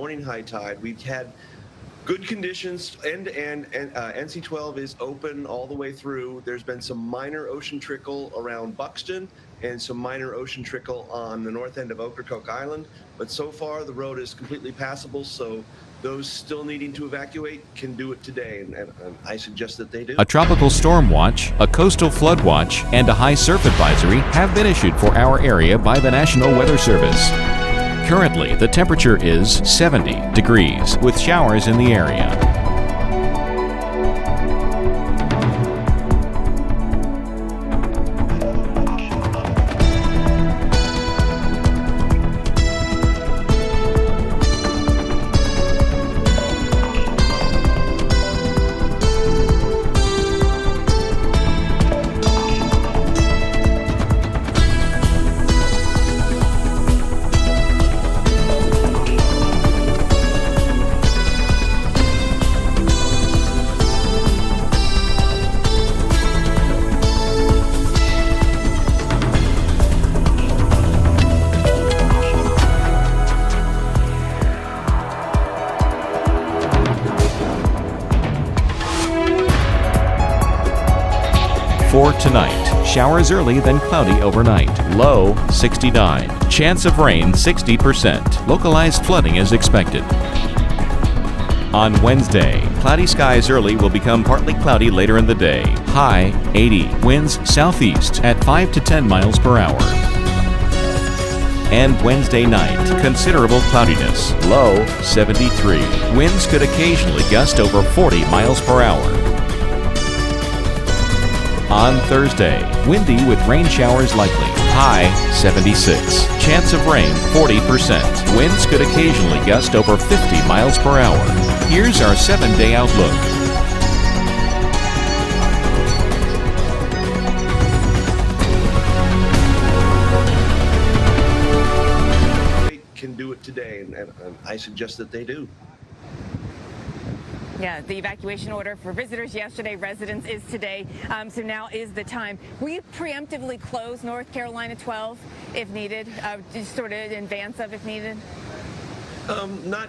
Morning high tide. We've had good conditions end to end, and NC-12 is open all the way through. There's been some minor ocean trickle around Buxton and some minor ocean trickle on the north end of Ocracoke Island. But so far, the road is completely passable, so those still needing to evacuate can do it today, and I suggest that they do. A tropical storm watch, a coastal flood watch, and a high surf advisory have been issued for our area by the National Weather Service. Currently, the temperature is 70 degrees with showers in the area. For tonight, showers early then cloudy overnight. Low 69. Chance of rain 60%. Localized flooding is expected. On Wednesday, cloudy skies early will become partly cloudy later in the day. High 80. Winds southeast at 5 to 10 miles per hour. And Wednesday night, considerable cloudiness. Low 73. Winds could occasionally gust over 40 miles per hour. On Thursday, windy with rain showers likely. High 76. Chance of rain 40%. Winds could occasionally gust over 50 miles per hour. Here's our 7-day outlook. Can do it today, and I suggest that they do. Yeah, the evacuation order for visitors yesterday, residents is today. So now is the time. Will you preemptively close North Carolina 12 if needed, just sort of in advance of if needed? Not